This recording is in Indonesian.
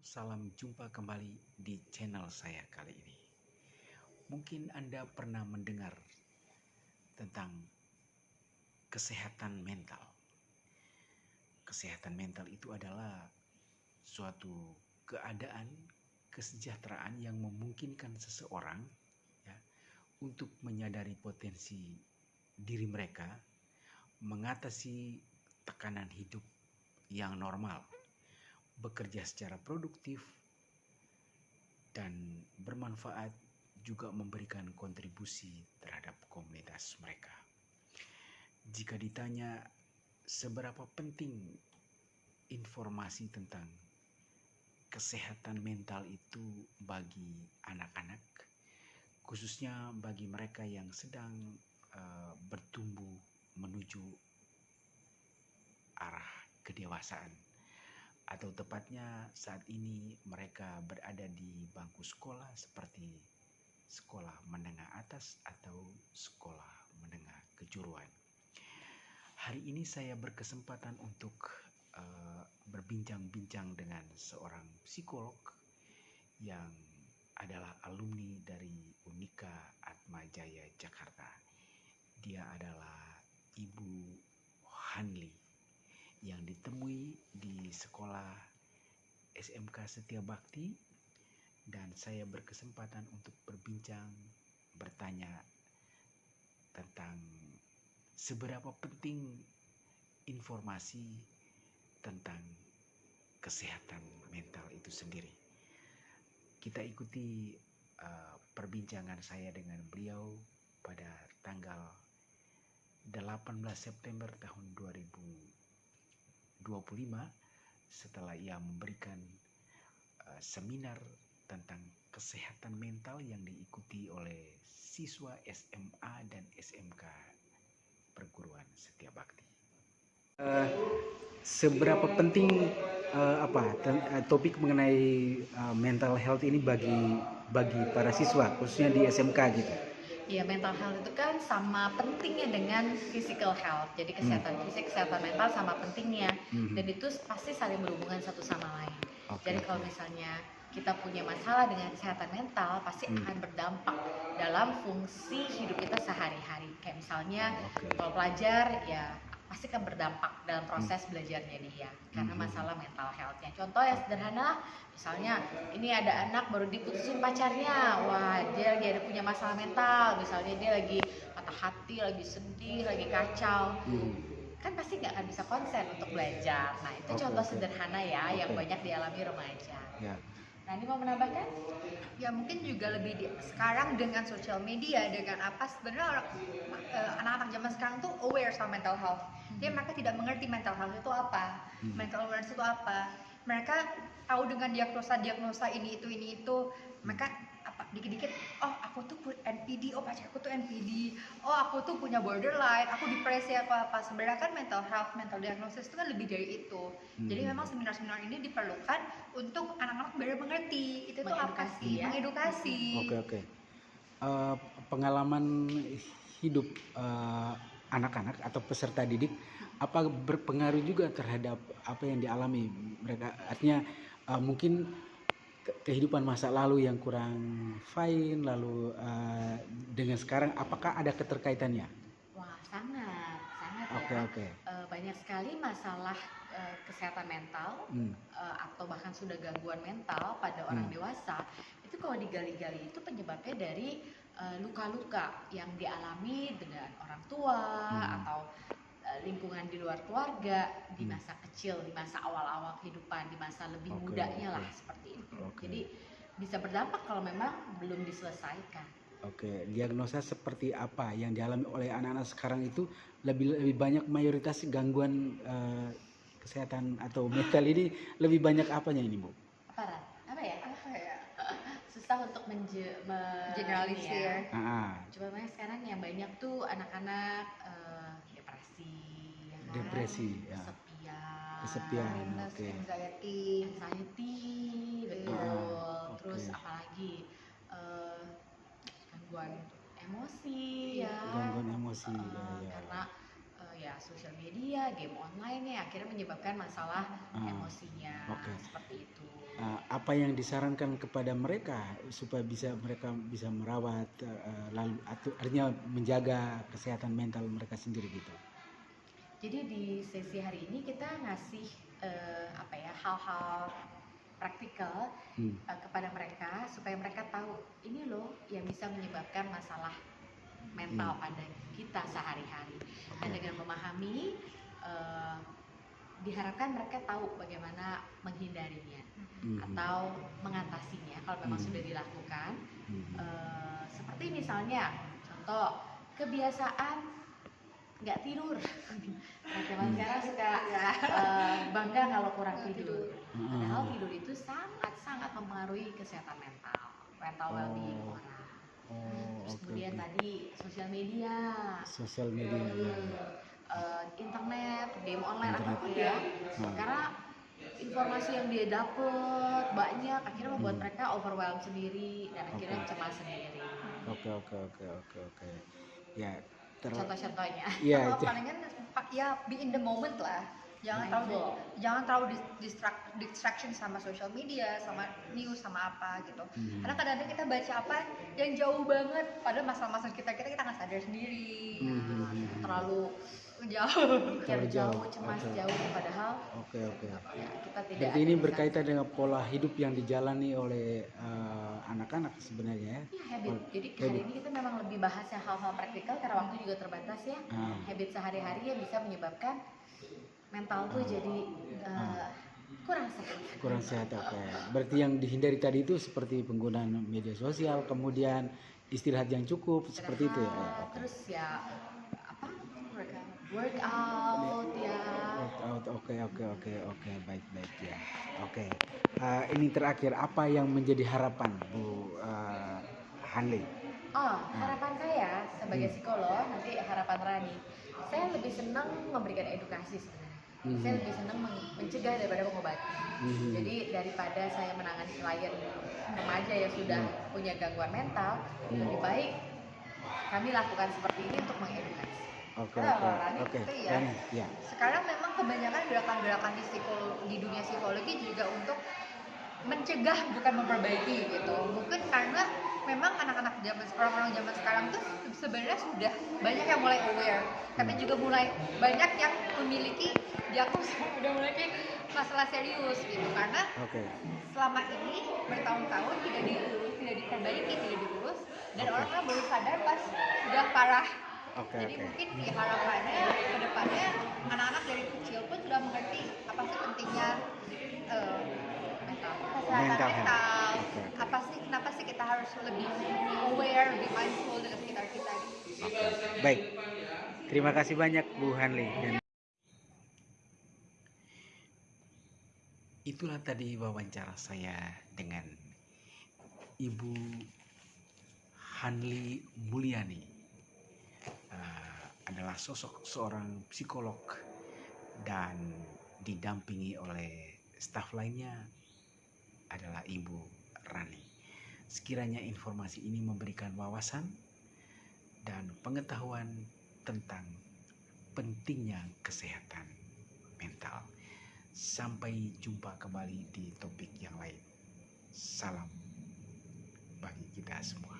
Salam jumpa kembali di channel saya kali ini. Mungkin Anda pernah mendengar tentang kesehatan mental. Kesehatan mental itu adalah suatu keadaan kesejahteraan yang memungkinkan seseorang ya, untuk menyadari potensi diri mereka, mengatasi tekanan hidup yang normal, bekerja secara produktif, dan bermanfaat, juga memberikan kontribusi terhadap komunitas mereka. Jika ditanya seberapa penting informasi tentang kesehatan mental itu bagi anak-anak, khususnya bagi mereka yang sedang bertumbuh menuju arah kedewasaan, atau tepatnya saat ini mereka berada di bangku sekolah seperti sekolah menengah atas atau sekolah menengah kejuruan. Hari ini saya berkesempatan untuk berbincang-bincang dengan seorang psikolog yang adalah alumni dari Unika Atmajaya Jakarta. Dia adalah Ibu Hanli yang ditemui di sekolah SMK Setia Bakti, dan saya berkesempatan untuk berbincang, bertanya tentang seberapa penting informasi tentang kesehatan mental itu sendiri. Kita ikuti perbincangan saya dengan beliau pada tanggal 18 September tahun 2025 setelah ia memberikan seminar tentang kesehatan mental yang diikuti oleh siswa SMA dan SMK perguruan Setia Bakti. Seberapa penting topik mengenai mental health ini bagi para siswa khususnya di SMK gitu? Ya, mental health itu kan sama pentingnya dengan physical health. Jadi kesehatan fisik, kesehatan mental sama pentingnya. Dan itu pasti saling berhubungan satu sama lain. Jadi kalau misalnya kita punya masalah dengan kesehatan mental, pasti akan berdampak dalam fungsi hidup kita sehari-hari. Kayak misalnya kalau pelajar, ya pasti akan berdampak dalam proses belajarnya dia karena masalah mental health-nya. Contoh yang sederhana, misalnya ini ada anak baru diputusin pacarnya, wah dia lagi ada punya masalah mental, misalnya dia lagi patah hati, lagi sedih, lagi kacau, kan pasti nggak akan bisa konsen untuk belajar. Nah itu contoh sederhana ya yang banyak dialami remaja. Nah ini mau menambahkan? Ya mungkin juga sekarang dengan sosial media, dengan apa sebenarnya anak-anak zaman sekarang tuh aware sama mental health. Jadi mereka tidak mengerti mental health itu apa, mental awareness itu apa. Mereka tahu dengan diagnosa ini itu, mereka dikit-dikit, oh aku tuh NPD, oh pacarku tuh NPD, oh aku tuh punya borderline, aku depresi apa. Sebenarnya kan mental health, mental diagnosis itu kan lebih dari itu. Jadi memang seminar-seminar ini diperlukan untuk anak-anak benar mengerti itu tuh apa sih, ya? Mengedukasi. Oke. Pengalaman hidup anak-anak atau peserta didik apa berpengaruh juga terhadap apa yang dialami mereka? Artinya mungkin kehidupan masa lalu yang kurang fine, lalu dengan sekarang apakah ada keterkaitannya? Wah, sangat Oke. banyak sekali masalah kesehatan mental atau bahkan sudah gangguan mental pada orang dewasa. Itu kalau digali-gali itu penyebabnya dari luka-luka yang dialami dengan orang tua atau lingkungan di luar keluarga di masa kecil, di masa awal-awal kehidupan, di masa lebih mudanya lah seperti itu. Jadi bisa berdampak kalau memang belum diselesaikan. Oke, diagnosa seperti apa yang dialami oleh anak-anak sekarang itu lebih banyak mayoritas gangguan kesehatan atau mental ini lebih banyak apanya ini, Bu? Apa ya? Susah untuk Generalisir. Coba banyak sekarang yang banyak tuh anak-anak depresi, ya kan? Kesepian, anxiety, betul. Terus apalagi gangguan emosi ya. Gangguan emosi, Karena ya sosial media, game online ya akhirnya menyebabkan masalah emosinya seperti itu. Apa yang disarankan kepada mereka supaya mereka bisa merawat lalu artinya menjaga kesehatan mental mereka sendiri gitu? Jadi di sesi hari ini kita ngasih hal-hal praktikal kepada mereka supaya mereka tahu ini loh yang bisa menyebabkan masalah mental pada kita sehari-hari. Dan dengan memahami diharapkan mereka tahu bagaimana menghindarinya atau mengatasinya kalau memang sudah dilakukan. Seperti misalnya contoh kebiasaan nggak tidur. Nah, teman sekarang suka bangga kalau kurang tidur. Padahal tidur itu sangat-sangat mempengaruhi kesehatan mental well-being orang. Terus kemudian tadi sosial media, internet, game online apapun ya. Karena informasi yang dia dapat banyak, akhirnya membuat mereka overwhelmed sendiri dan akhirnya cemas sendiri. Oke. Ya. Contoh-contohnya. Ya, palingan ya be in the moment lah. Jangan terlalu distraction sama social media, sama news, sama apa gitu. Karena kadang-kadang kita baca apa yang jauh banget, padahal masalah-masalah kita nggak sadar sendiri. Terlalu jauh, cemas jauh, padahal ya, kita tidak. Jadi ini berkaitan dengan pola hidup yang dijalani oleh anak-anak sebenarnya ya. Iya, habit. Jadi hari ini kita memang lebih bahas yang hal-hal praktikal karena waktu juga terbatas ya. Habit sehari-hari yang bisa menyebabkan mental tuh jadi kurang sehat. Oke. Berarti yang dihindari tadi itu seperti penggunaan media sosial, kemudian istirahat yang cukup, seperti itu ya. Terus ya workout ya. Oke, baik ya. Oke. Ini terakhir, apa yang menjadi harapan Bu Hanli? Harapan saya sebagai psikolog, nanti harapan Rani, saya lebih senang memberikan edukasi sebenarnya. Saya lebih senang mencegah daripada mengobati. Jadi daripada saya menangani klien remaja yang sudah punya gangguan mental, lebih baik kami lakukan seperti ini untuk mengedukasi. Oke. Ya. Sekarang memang kebanyakan gerakan-gerakan di dunia psikologi juga untuk mencegah bukan memperbaiki gitu. Mungkin karena memang anak-anak orang-orang zaman sekarang tuh sebenarnya sudah banyak yang mulai aware, tapi juga mulai banyak yang memiliki diagnosis udah mulai masalah serius gitu karena selama ini bertahun-tahun tidak diperbaiki, tidak diurus dan orang-orang baru sadar pas sudah parah. Jadi mungkin ya harapannya ke depannya anak-anak dari kecil pun sudah mengerti apa sih pentingnya kesehatan mental. Kenapa sih kita harus lebih aware, lebih mindful dengan sekitar kita gitu. Baik. Terima kasih banyak Bu Hanli. Itulah tadi wawancara saya dengan Ibu Hanli Mulyani. Adalah sosok seorang psikolog dan didampingi oleh staf lainnya adalah Ibu Rani. Sekiranya informasi ini memberikan wawasan dan pengetahuan tentang pentingnya kesehatan mental. Sampai jumpa kembali di topik yang lain. Salam bagi kita semua.